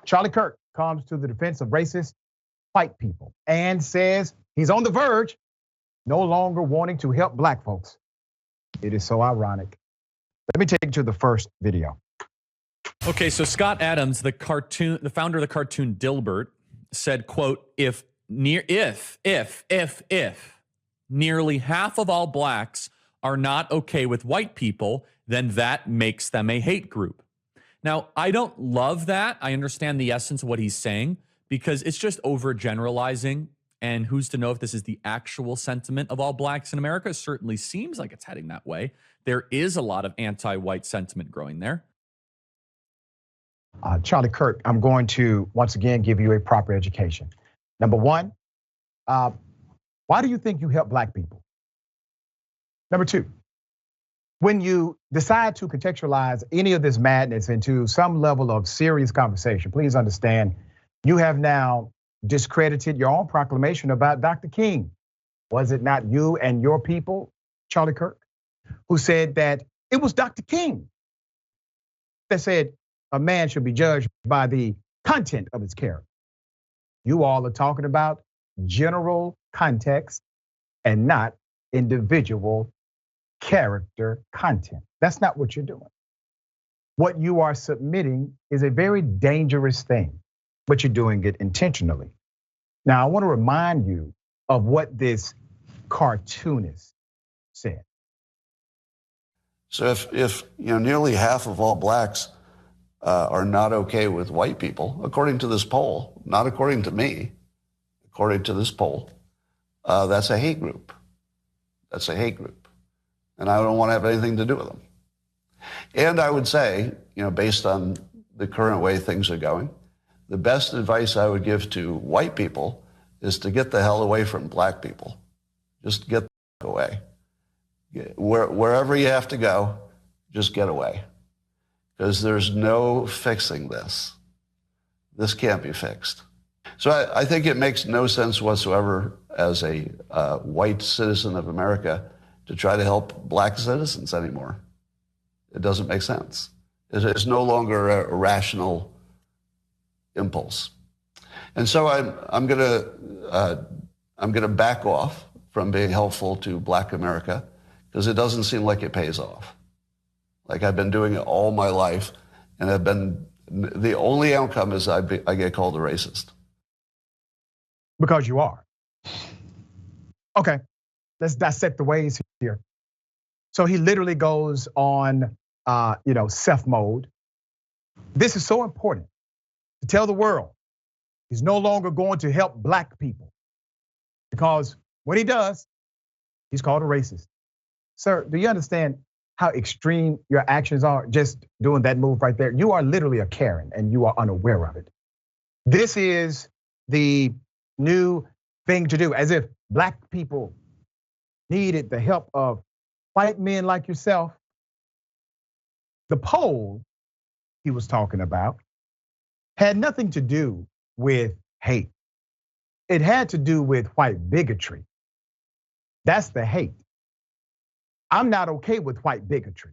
Charlie Kirk comes to the defense of racist white people and says he's on the verge, no longer wanting to help black folks. It is so ironic. Let me take you to the first video. Okay, so Scott Adams, the founder of the cartoon Dilbert, said, quote, if nearly half of all blacks are not okay with white people, then that makes them a hate group. Now, I don't love that. I understand the essence of what he's saying because it's just overgeneralizing. And who's to know if this is the actual sentiment of all blacks in America? It certainly seems like it's heading that way. There is a lot of anti-white sentiment growing there. Charlie Kirk, I'm going to once again give you a proper education. Number one, why do you think you help black people? Number two, when you decide to contextualize any of this madness into some level of serious conversation, please understand you have now discredited your own proclamation about Dr. King. Was it not you and your people, Charlie Kirk, who said that it was Dr. King that said a man should be judged by the content of his character? You all are talking about general context and not individual character content. That's not what you're doing. What you are submitting is a very dangerous thing, but you're doing it intentionally. Now, I want to remind you of what this cartoonist said. So if nearly half of all blacks are not okay with white people, according to this poll, not according to me, according to this poll, that's a hate group. That's a hate group. And I don't want to have anything to do with them. And I would say, based on the current way things are going, the best advice I would give to white people is to get the hell away from black people. Just get away. Wherever you have to go, just get away. Because there's no fixing this. This can't be fixed. So I think it makes no sense whatsoever as a white citizen of America to try to help black citizens anymore. It doesn't make sense. It's no longer a rational impulse. And so I'm gonna back off from being helpful to black America because it doesn't seem like it pays off. Like I've been doing it all my life, and the only outcome is I get called a racist. Because you are. Okay, let's dissect the ways here. So he literally goes on, Seth mode. This is so important to tell the world he's no longer going to help black people because when he does, he's called a racist. Sir, do you understand how extreme your actions are just doing that move right there? You are literally a Karen and you are unaware of it. This is the new thing to do, as if black people needed the help of white men like yourself. The poll he was talking about had nothing to do with hate. It had to do with white bigotry. That's the hate. I'm not okay with white bigotry.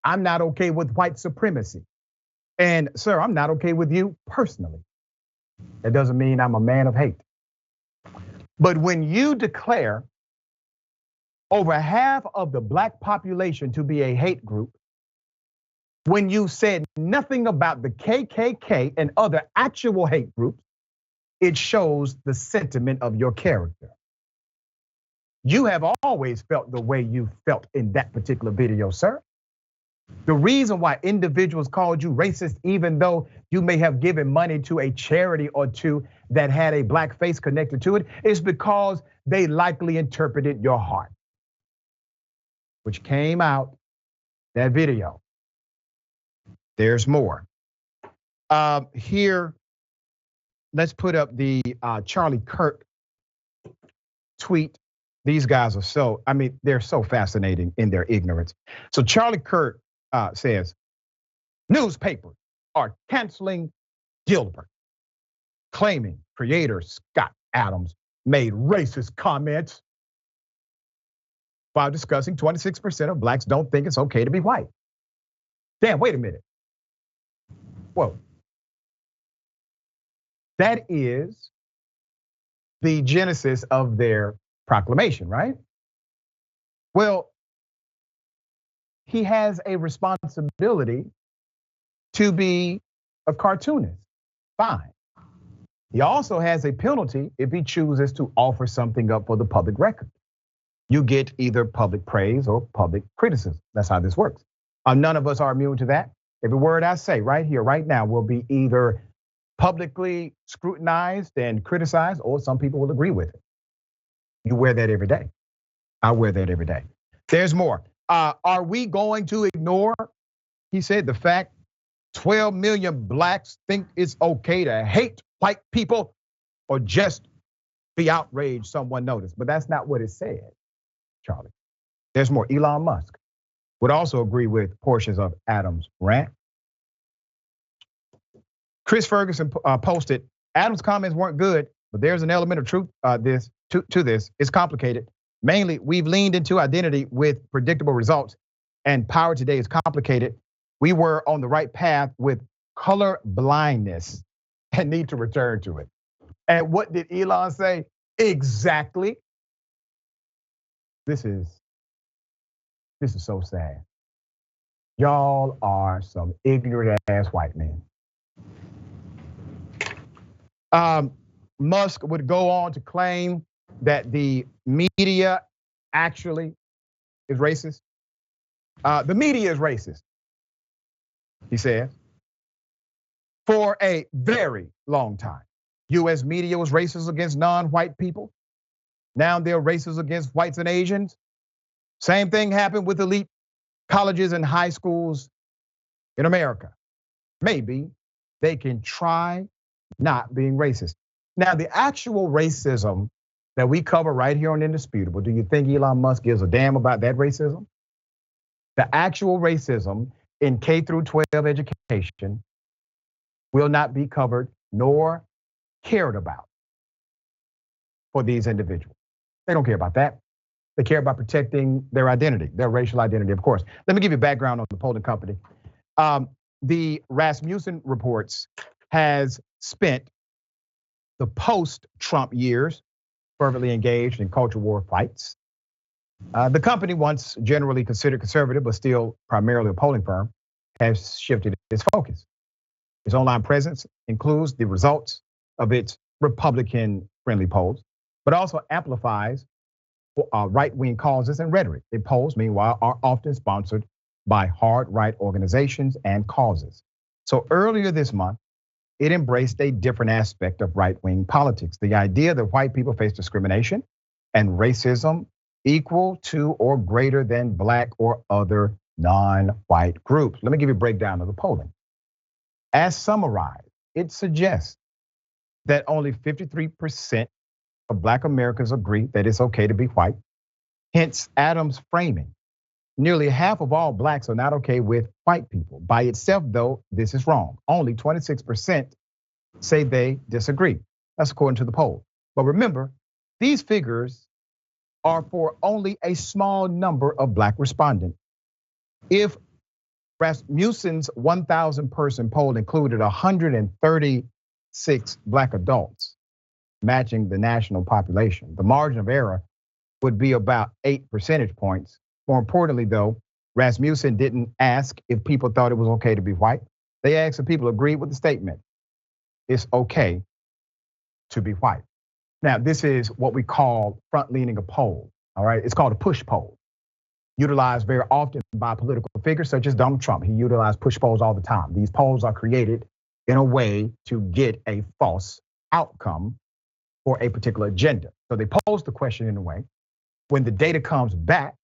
I'm not okay with white supremacy. And sir, I'm not okay with you personally. That doesn't mean I'm a man of hate. But when you declare over half of the black population to be a hate group, when you said nothing about the KKK and other actual hate groups, it shows the sentiment of your character. You have always felt the way you felt in that particular video, sir. The reason why individuals called you racist, even though you may have given money to a charity or two that had a black face connected to it, is because they likely interpreted your heart, which came out that video. There's more. Here, let's put up the Charlie Kirk tweet. These guys are they're so fascinating in their ignorance. So Charlie Kirk says, newspapers are canceling Dilbert, claiming creator Scott Adams made racist comments while discussing 26% of blacks don't think it's okay to be white. Damn, wait a minute. Whoa. That is the genesis of their proclamation, right? Well, he has a responsibility to be a cartoonist. Fine. He also has a penalty if he chooses to offer something up for the public record. You get either public praise or public criticism. That's how this works. None of us are immune to that. Every word I say right here, right now, will be either publicly scrutinized and criticized, or some people will agree with it. You wear that every day. I wear that every day. There's more. Are we going to ignore, he said, the fact 12 million blacks think it's okay to hate white people or just be outraged someone noticed? But that's not what it said, Charlie. There's more. Elon Musk would also agree with portions of Adams' rant. Chris Ferguson posted, Adams' comments weren't good, but there's an element of truth to this. It's complicated. Mainly, we've leaned into identity with predictable results, and power today is complicated. We were on the right path with color blindness and need to return to it. And what did Elon say? Exactly. This is so sad. Y'all are some ignorant ass white men. Musk would go on to claim that the media actually is racist. The media is racist, he says. For a very long time, US media was racist against non-white people. Now they're racist against whites and Asians. Same thing happened with elite colleges and high schools in America. Maybe they can try not being racist. Now, the actual racism that we cover right here on Indisputable, do you think Elon Musk gives a damn about that racism? The actual racism in K through 12 education will not be covered nor cared about for these individuals. They don't care about that. They care about protecting their identity, their racial identity, of course. Let me give you background on the polling company. The Rasmussen reports has spent the post-Trump years fervently engaged in culture war fights. The company, once generally considered conservative, but still primarily a polling firm, has shifted its focus. Its online presence includes the results of its Republican-friendly polls, but also amplifies right-wing causes and rhetoric. The polls, meanwhile, are often sponsored by hard-right organizations and causes. So earlier this month, it embraced a different aspect of right-wing politics. The idea that white people face discrimination and racism equal to or greater than black or other non-white groups. Let me give you a breakdown of the polling. As summarized, it suggests that only 53% of black Americans agree that it's okay to be white. Hence, Adams' framing. Nearly half of all blacks are not okay with white people. By itself, though, this is wrong. Only 26% say they disagree. That's according to the poll. But remember, these figures are for only a small number of black respondents. If Rasmussen's 1,000-person poll included 136 black adults, matching the national population, the margin of error would be about 8 percentage points. More importantly, though, Rasmussen didn't ask if people thought it was okay to be white. They asked if people agreed with the statement. It's okay to be white. Now, this is what we call front-leaning a poll, all right? It's called a push poll, utilized very often by political figures such as Donald Trump. He utilized push polls all the time. These polls are created in a way to get a false outcome for a particular agenda. So they pose the question in a way. When the data comes back,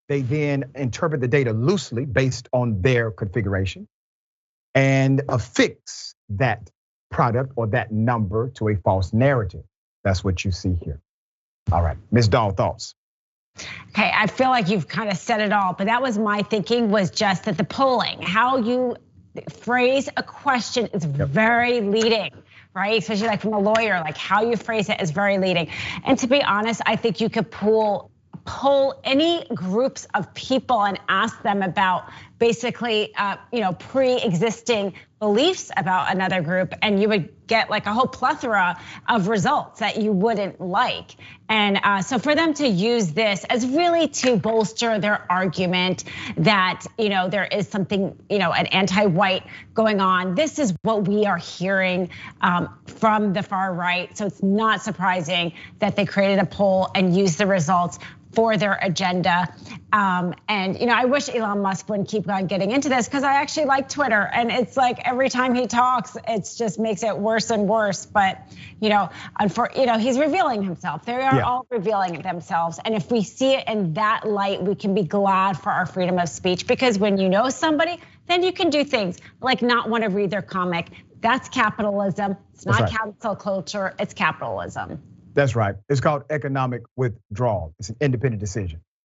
they then interpret the data loosely based on their configuration and affix that product or that number to a false narrative. That's what you see here. All right, Ms. Dahl, thoughts? Okay, I feel like you've kind of said it all, but that was my thinking, was just that the polling, how you phrase a question is very leading, right? Especially like from a lawyer, like how you phrase it is very leading. And to be honest, I think you could pull poll any groups of people and ask them about basically, pre-existing beliefs about another group, and you would get like a whole plethora of results that you wouldn't like. And so for them to use this as really to bolster their argument that, there is something, an anti-white going on. This is what we are hearing from the far right. So it's not surprising that they created a poll and used the results for their agenda. And I wish Elon Musk wouldn't keep on getting into this, because I actually like Twitter, and it's like every time he talks, it just makes it worse and worse. But he's revealing himself. They are all revealing themselves, and if we see it in that light, we can be glad for our freedom of speech. Because when you know somebody, then you can do things like not want to read their comic. That's capitalism. It's not cancel culture. It's capitalism. That's right. It's called economic withdrawal. It's an independent decision.